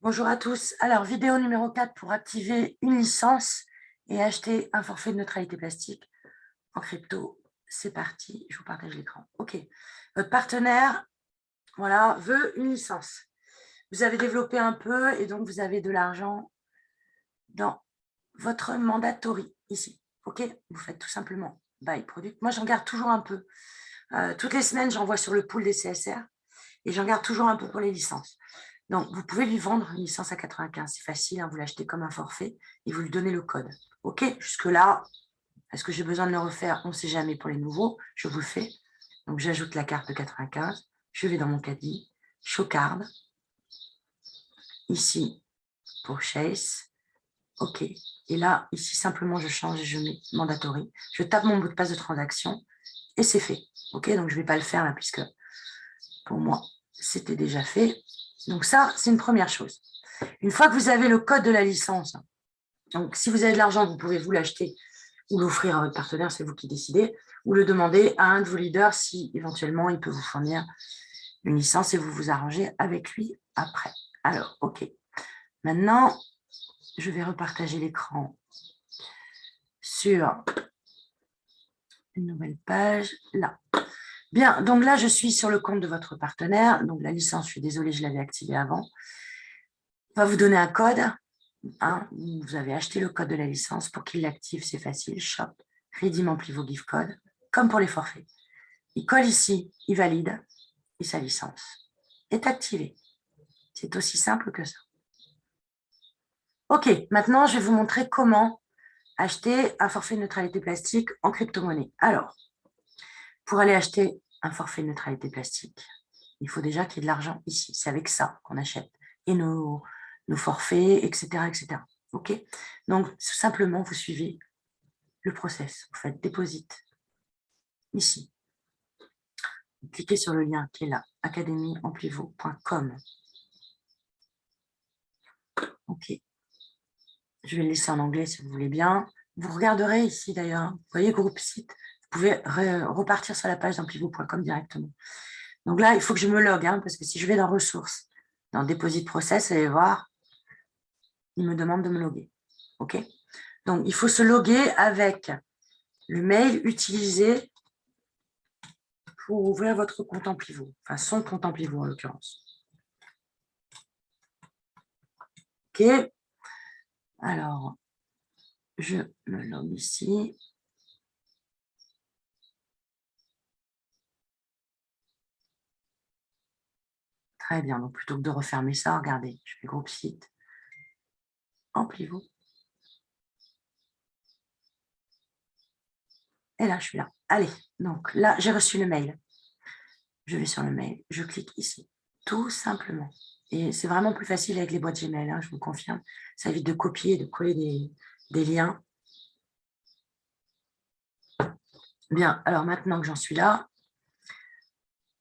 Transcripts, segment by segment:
Bonjour à tous. Alors, vidéo numéro 4 pour activer une licence et acheter un forfait de neutralité plastique en crypto. C'est parti, je vous partage l'écran. OK. Votre partenaire, voilà, veut une licence. Vous avez développé un peu et donc vous avez de l'argent dans votre mandatory ici. OK. Vous faites tout simplement buy product. Moi, j'en garde toujours un peu. Toutes les semaines, j'envoie sur le pool des CSR et j'en garde toujours un peu pour les licences. Donc, vous pouvez lui vendre une licence à 95. C'est facile, hein, vous l'achetez comme un forfait et vous lui donnez le code. OK, jusque-là, est-ce que j'ai besoin de le refaire? On ne sait jamais pour les nouveaux. Je vous le fais. Donc, j'ajoute la carte de 95. Je vais dans mon caddie. Show card. Ici, pour Chase. OK. Et là, ici, simplement, je change et je mets mandatory. Je tape mon mot de passe de transaction et c'est fait. OK, donc je ne vais pas le faire là puisque pour moi, c'était déjà fait. Donc ça, c'est une première chose. Une fois que vous avez le code de la licence, donc si vous avez de l'argent, vous pouvez vous l'acheter ou l'offrir à votre partenaire, c'est vous qui décidez, ou le demander à un de vos leaders si éventuellement il peut vous fournir une licence et vous vous arrangez avec lui après. Alors, OK. Maintenant, je vais repartager l'écran sur une nouvelle page, là. Bien, donc là, je suis sur le compte de votre partenaire. Donc la licence, je suis désolée, je l'avais activée avant. On va vous donner un code. Hein, vous avez acheté le code de la licence. Pour qu'il l'active, c'est facile. Shop, redeem ampli vos gift code, comme pour les forfaits. Il colle ici, il valide, et sa licence est activée. C'est aussi simple que ça. OK, maintenant, je vais vous montrer comment acheter un forfait de neutralité plastique en crypto-monnaie. Alors, pour aller acheter un forfait de neutralité plastique, il faut déjà qu'il y ait de l'argent ici. C'est avec ça qu'on achète. Et nos forfaits, etc., etc. OK? Donc, tout simplement, vous suivez le process. Vous faites déposite ici. Vous cliquez sur le lien qui est là, academyamplevo.com. OK. Je vais le laisser en anglais si vous voulez bien. Vous regarderez ici d'ailleurs. Vous voyez, groupe site. Vous pouvez repartir sur la page d'amplivo.com directement. Donc là, il faut que je me logue, hein, parce que si je vais dans ressources, dans Deposit Process, vous allez voir, il me demande de me loguer. OK? Donc, il faut se loguer avec le mail utilisé pour ouvrir votre compte Amplivo. Enfin, son compte Amplivo en l'occurrence. OK? Alors, je me logue ici. Très bien. Donc, plutôt que de refermer ça, regardez, je fais groupe site, Amplivo. Et là, je suis là. Allez, donc là, j'ai reçu le mail. Je vais sur le mail, je clique ici, tout simplement. Et c'est vraiment plus facile avec les boîtes Gmail, hein, je vous confirme. Ça évite de copier, de coller des liens. Bien, alors maintenant que j'en suis là,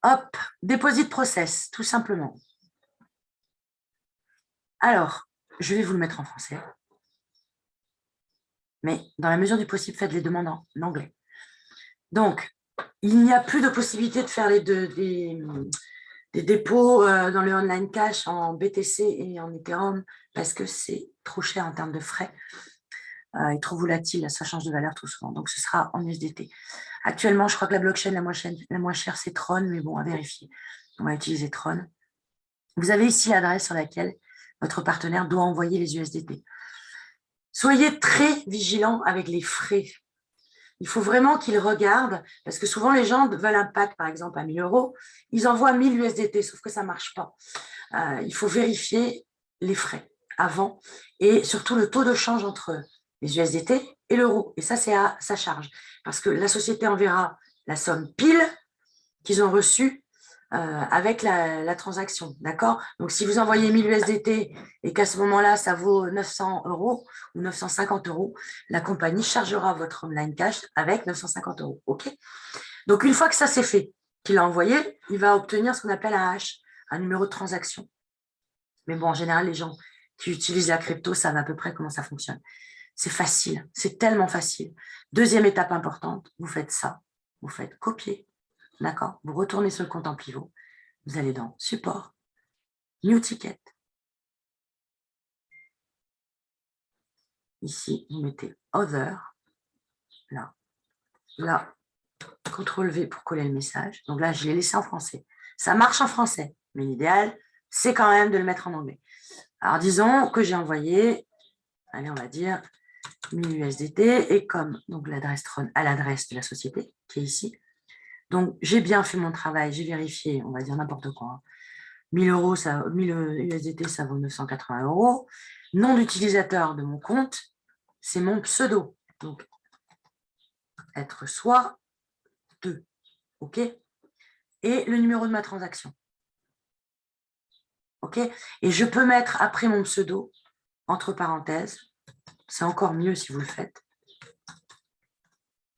hop, Deposit Process, tout simplement. Alors, je vais vous le mettre en français. Mais dans la mesure du possible, faites les demandes en anglais. Donc, il n'y a plus de possibilité de faire des dépôts dans le online cash en BTC et en Ethereum parce que c'est trop cher en termes de frais et trop volatile, ça change de valeur tout souvent. Donc, ce sera en USDT. Actuellement, je crois que la blockchain la moins chère, c'est Tron, mais bon, à vérifier. On va utiliser Tron. Vous avez ici l'adresse sur laquelle votre partenaire doit envoyer les USDT. Soyez très vigilant avec les frais. Il faut vraiment qu'ils regardent, parce que souvent les gens veulent un pack, par exemple, à 1 000 €, ils envoient 1000 USDT, sauf que ça ne marche pas. Il faut vérifier les frais avant, et surtout le taux de change entre les USDT et l'euro. Et ça, c'est à sa charge, parce que la société enverra la somme pile qu'ils ont reçue avec la transaction, d'accord? Donc, si vous envoyez 1000 USDT et qu'à ce moment-là, ça vaut 900 € ou 950 €, la compagnie chargera votre online cash avec 950 €, OK? Donc, une fois que ça c'est fait, qu'il a envoyé, il va obtenir ce qu'on appelle un hash, un numéro de transaction. Mais bon, en général, les gens qui utilisent la crypto savent à peu près comment ça fonctionne. C'est facile, c'est tellement facile. Deuxième étape importante, vous faites ça, vous faites copier, d'accord? Vous retournez sur le compte Amplivo, vous allez dans Support, New Ticket, Ici, vous mettez Other. Là. Là. CTRL-V pour coller le message. Donc là, je l'ai laissé en français. Ça marche en français, mais l'idéal, c'est quand même de le mettre en anglais. Alors, disons que j'ai envoyé, allez, on va dire 1000 USDT et comme donc l'adresse Tron à l'adresse de la société qui est ici. Donc, j'ai bien fait mon travail, j'ai vérifié, on va dire n'importe quoi. 1000 euros, 1000 USDT, ça vaut 980 euros. Nom d'utilisateur de mon compte, c'est mon pseudo. Donc, être soit 2. OK? Et le numéro de ma transaction. OK? Et je peux mettre après mon pseudo, entre parenthèses, c'est encore mieux si vous le faites.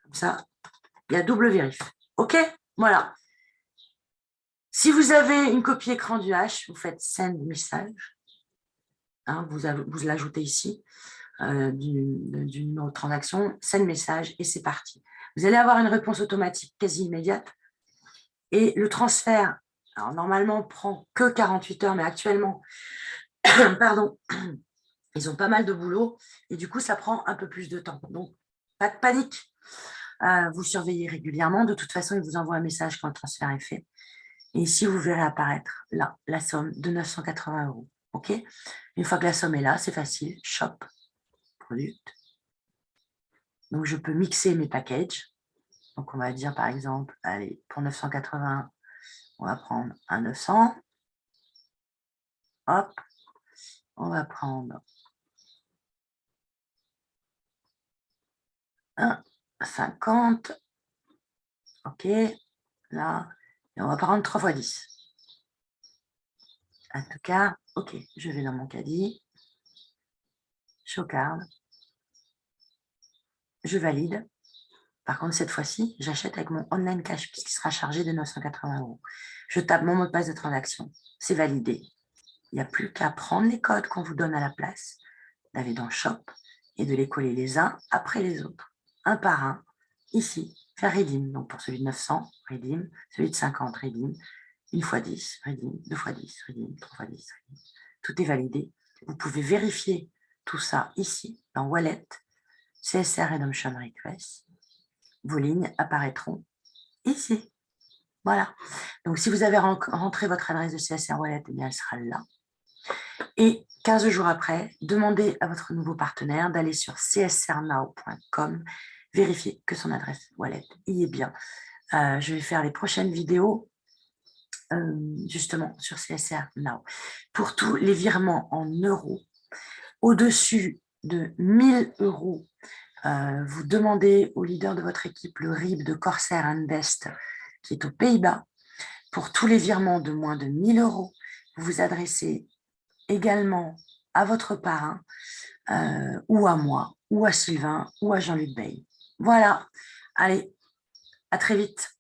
Comme ça, il y a double vérif. OK? Voilà. Si vous avez une copie écran du H, vous faites Send Message. Hein, vous l'ajoutez ici, du numéro de transaction, Send Message, et c'est parti. Vous allez avoir une réponse automatique quasi immédiate. Et le transfert, alors normalement, prend que 48 heures, mais actuellement, pardon, ils ont pas mal de boulot, et du coup, ça prend un peu plus de temps. Donc, pas de panique. Vous surveillez régulièrement. De toute façon, ils vous envoient un message quand le transfert est fait. Et ici, vous verrez apparaître là, la somme de 980 euros. OK? Une fois que la somme est là, c'est facile. Shop, product. Donc, je peux mixer mes packages. Donc, on va dire, par exemple, allez, pour 980, on va prendre un 900. Hop. On va prendre un 50. OK. Là. Et on va prendre 3 fois 10. En tout cas, OK, je vais dans mon caddie. Show card. Je valide. Par contre, cette fois-ci, j'achète avec mon online cash puisqu'il sera chargé de 980 euros. Je tape mon mot de passe de transaction. C'est validé. Il n'y a plus qu'à prendre les codes qu'on vous donne à la place, d'aller dans Shop et de les coller les uns après les autres, un par un. Ici, faire Redeem. Donc pour celui de 900, Redeem. Celui de 50, Redeem. 1 fois 10, Redeem. 2 fois 10, Redeem. 3 fois 10, Redeem. Tout est validé. Vous pouvez vérifier tout ça ici, dans Wallet, CSR Redemption Request. Vos lignes apparaîtront ici. Voilà. Donc, si vous avez rentré votre adresse de CSR Wallet, eh bien, elle sera là. Et 15 jours après, demandez à votre nouveau partenaire d'aller sur csrnow.com, vérifier que son adresse Wallet y est bien. Je vais faire les prochaines vidéos justement sur CSR Now. Pour tous les virements en euros, au-dessus de 1000 euros, vous demandez au leader de votre équipe le RIB de Corsair Invest qui est aux Pays-Bas. Pour tous les virements de moins de 1000 euros, vous vous adressez également à votre parrain, ou à moi, ou à Sylvain, ou à Jean-Luc Bay. Voilà. Allez, à très vite.